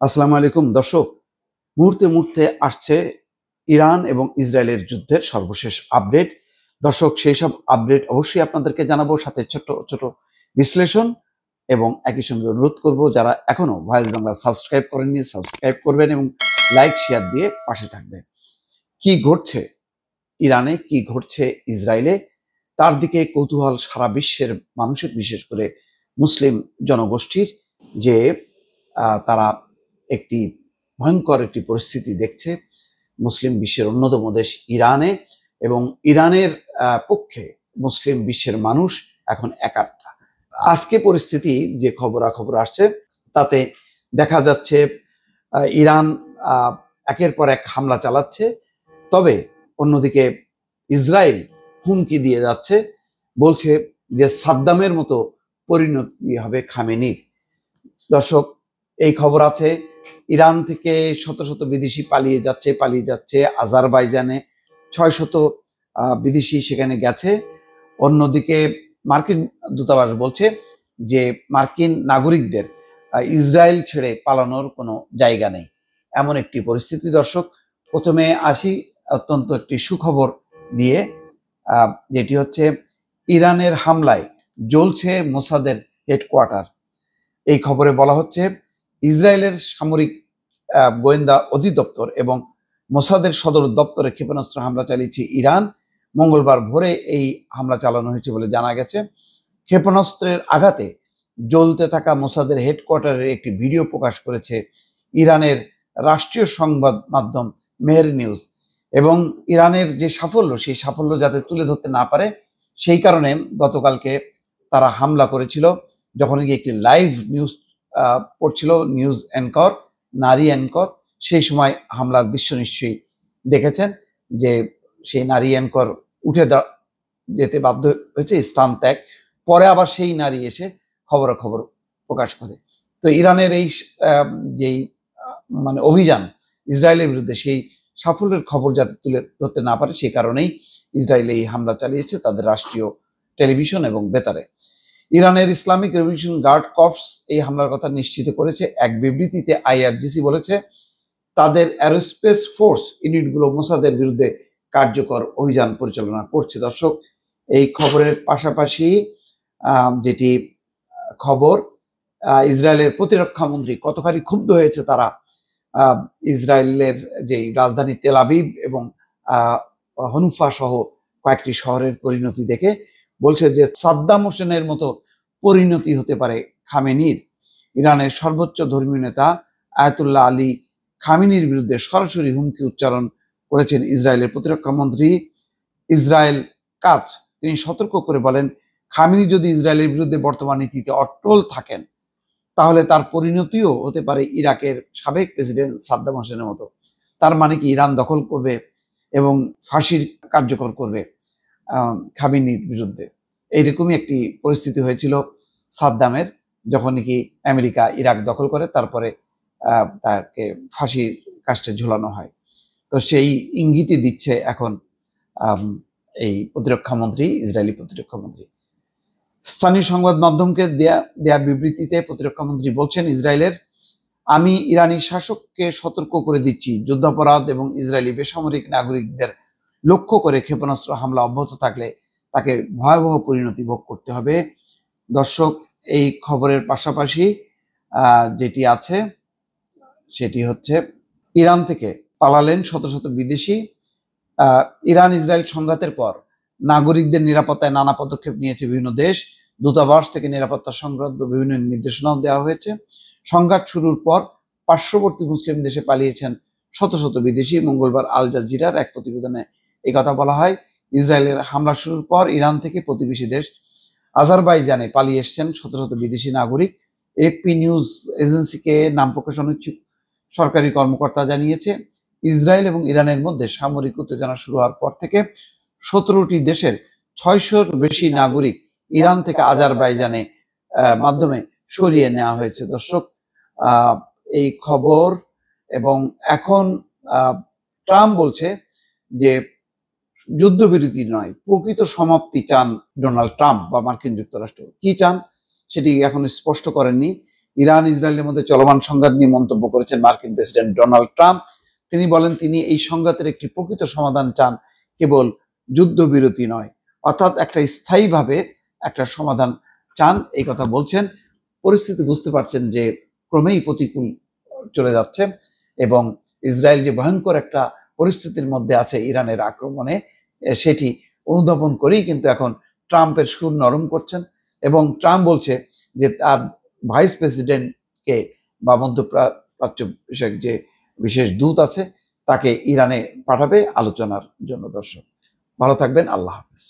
আসসালামু আলাইকুম দর্শক। মুহূর্তে মুহূর্তে আসছে ইরান এবং ইসরায়েলের যুদ্ধের সর্বশেষ আপডেট। দর্শক, সেই সব আপডেট অবশ্যই আপনাদেরকে জানাবো, সাথে ছোট ছোট বিশ্লেষণ, এবং একই সঙ্গে অনুরোধ করব যারা এখনো ভয়েস বাংলা সাবস্ক্রাইব করেননি সাবস্ক্রাইব করবেন এবং লাইক শেয়ার দিয়ে পাশে থাকবেন। কি ঘটছে ইরানে, কি ঘটছে ইসরায়েলে, তার দিকে কৌতূহল সারা বিশ্বের মানুষের, বিশেষ করে মুসলিম জনগোষ্ঠীর, যে তারা একটি ভয়ঙ্কর একটি পরিস্থিতি দেখছে মুসলিম বিশ্বের অন্যতম দেশ ইরানে, এবং ইরানের পক্ষে মুসলিম বিশ্বের মানুষ এখন একাত্তা। আজকে পরিস্থিতি যে খবরাখবর আসছে তাতে দেখা যাচ্ছে ইরান একের পর এক হামলা চালাচ্ছে, তবে অন্যদিকে ইসরায়েল হুমকি দিয়ে যাচ্ছে, বলছে যে সাদ্দামের মতো পরিণতি হবে খামেনির। দর্শক, এই খবর আছে ইরান থেকে শত শত বিদেশি পালিয়ে যাচ্ছে আজারবাইজানে, 600 বিদেশি সেখানে গেছে। অন্যদিকে মার্কিন দূতাবাস বলছে যে মার্কিন নাগরিকদের ইসরায়েল ছেড়ে পালানোর কোনো জায়গা নেই, এমন একটি পরিস্থিতি। দর্শক, প্রথমে আসি অত্যন্ত একটি সুখবর দিয়ে, যেটি হচ্ছে ইরানের হামলায় জ্বলছে মোসাদের হেডকোয়ার্টার। এই খবরে বলা হচ্ছে ইসরায়েলের সামরিক গোয়েন্দা অধিদপ্তর এবং মোসাদের সদর দপ্তরে ক্ষেপণাস্ত্র হামলা চালিয়েছে ইরান। মঙ্গলবার ভোরে এই হামলা চালানো হয়েছে বলে জানা গেছে। ক্ষেপণাস্ত্রের আঘাতে জ্বলতে থাকা মোসাদের হেডকোয়ার্টারের একটি ভিডিও প্রকাশ করেছে ইরানের রাষ্ট্রীয় সংবাদ মাধ্যম মেহের নিউজ। এবং ইরানের যে সাফল্য, সেই সাফল্য যাতে তুলে ধরতে না পারে সেই কারণে গতকালকে তারা হামলা করেছিল। যখন একটি লাইভ নিউজ পড়ছিল, নিউজ অ্যাঙ্কর, নারী অ্যাঙ্কর, সেই সময় হামলার দৃশ্য নিশ্চয়ই দেখেছেন, যে সেই নারী অ্যাঙ্কর উঠে যেতে বাধ্য হয়েছে, স্থান ত্যাগ, পরে আবার সেই নারী এসে খবরাখবর প্রকাশ করে। তো ইরানের এই যেই মানে অভিযান ইসরায়েলের বিরুদ্ধে, সেই সাফল্যের খবর যাতে তুলে ধরতে না পারে সেই কারণেই ইসরায়েল এই হামলা চালিয়েছে তাদের রাষ্ট্রীয় টেলিভিশন এবং বেতারে। ইরানের ইসলামিক রেভলিউশন গার্ড কর্পস এই হামলার কথা নিশ্চিত করেছে। এক বিবৃতিতে আইআরজিসি বলেছে তাদের অ্যারোস্পেস ফোর্স ইউনিটগুলো মোসাদের বিরুদ্ধে কার্যকর অভিযান পরিচালনা করছে। দর্শক, এই খবরের পাশাপাশি যেটি খবর, ইসরায়েলের প্রতিরক্ষা মন্ত্রী কতখানি ক্ষুব্ধ হয়েছে তারা ইসরায়েলের যেই রাজধানী তেল আবিব এবং হনুফা সহ কয়েকটি শহরের পরিণতি দেখে। বলছে যে সাদ্দাম হোসেনের মতো পরিণতি হতে পারে খামেনির। ইরানের সর্বোচ্চ ধর্মীয় নেতা আয়াতুল্লাহ আলী খামেনির বিরুদ্ধে সরাসরি হুমকি উচ্চারণ করেছেন ইসরায়েলের প্রতিরক্ষা মন্ত্রী ইসরায়েল কাজ। তিনি সতর্ক করে বলেন, খামেনি যদি ইসরায়েলের বিরুদ্ধে বর্তমান নীতিতে অটল থাকেন তাহলে তার পরিণতিও হতে পারে ইরাকের সাবেক প্রেসিডেন্ট সাদ্দাম হোসেনের মতো। তার মানে কি, ইরান দখল করবে এবং ফাঁসির কার্যকর করবে খামেনির বিরুদ্ধে। এইরকমই একটি পরিস্থিতি হয়েছিল সাদ্দামের, যখন নাকি আমেরিকা ইরাক দখল করে, তারপরে তাকে ফাঁসির কাস্টে ঝুলানো হয়। তো সেই ইঙ্গিতই দিচ্ছে এখন এই প্রতিরক্ষা মন্ত্রী, ইসরায়েলি প্রতিরক্ষা মন্ত্রী। স্থানীয় সংবাদ মাধ্যমকে দেয়া বিবৃতিতে প্রতিরক্ষা মন্ত্রী বলছেন, ইসরায়েলের আমি ইরানি শাসককে সতর্ক করে দিচ্ছি, যুদ্ধাপরাধ এবং ইসরায়েলি বেসামরিক নাগরিকদের লক্ষ্য করে ক্ষেপণাস্ত্র হামলা অব্যাহত থাকলে তাকে ভয়াবহ পরিণতি ভোগ করতে হবে। দর্শক, এই খবরের পাশাপাশি যেটি আছে সেটি হচ্ছে ইরান থেকে পালালেন শত শত বিদেশি। ইরান ইসরায়েল সংঘাতের পর নাগরিকদের নিরাপত্তায় নানা পদক্ষেপ নিয়েছে বিভিন্ন দেশ। দূতাবাস থেকে নিরাপত্তা সংক্রান্ত বিভিন্ন নির্দেশনাও দেওয়া হয়েছে। সংঘাত শুরুর পর পার্শ্ববর্তী মুসলিম দেশে পালিয়েছেন শত শত বিদেশি। মঙ্গলবার আল জাজিরার এক প্রতিবেদনে এই কথা বলা হয়। ইসরায়েলের হামলা শুরুর পর ইরান থেকে প্রতিবেশী দেশ আজারবাইজানে পালিয়ে এসছেন শত শত বিদেশি নাগরিক। এপি নিউজ এজেন্সিকে নাম প্রকাশ অনিচ্ছুক সরকারি কর্মকর্তা জানিয়েছে, ইসরায়েল এবং ইরানের মধ্যে সামরিক উত্তেজনা শুরু হওয়ার পর থেকে 17টি দেশের 600-র বেশি নাগরিক ইরান থেকে আজারবাইজানে মাধ্যমে সরিয়ে নেওয়া হয়েছে। দর্শক, এই খবর, এবং এখন ট্রাম্প বলছে যে যুদ্ধবিরতি নয়, প্রকৃত সমাপ্তি চান ডোনাল্ড ট্রাম্প বা মার্কিন যুক্তরাষ্ট্র। কি চান সেটি এখন স্পষ্ট করেননি, ইরান ইসরায়েলের মধ্যে চলমান সংঘাত নিয়ে মন্তব্য করেছেন মার্কিন প্রেসিডেন্ট ডোনাল্ড ট্রাম্প। তিনি বলেন তিনি এই সংঘাতের একটি প্রকৃত সমাধান চান, কেবল যুদ্ধবিরতি নয়, অর্থাৎ একটা স্থায়ীভাবে একটা সমাধান চান, এই কথা বলছেন। পরিস্থিতি বুঝতে পারছেন যে ক্রমেই প্রতিকূল চলে যাচ্ছে এবং ইসরায়েল যে ভয়ঙ্কর একটা পরিস্থিতির মধ্যে আছে ইরানের আক্রমণে, সেটি অনুধাবন করেই কিন্তু এখন ট্রাম্পের সুর নরম করছেন এবং ট্রাম্প বলছে যে তার ভাইস প্রেসিডেন্টকে বা মধ্যপ্রাচ্য বিষয়ক যে বিশেষ দূত আছে তাকে ইরানে পাঠাবে আলোচনার জন্য। দর্শক ভালো থাকবেন, আল্লাহ হাফেজ।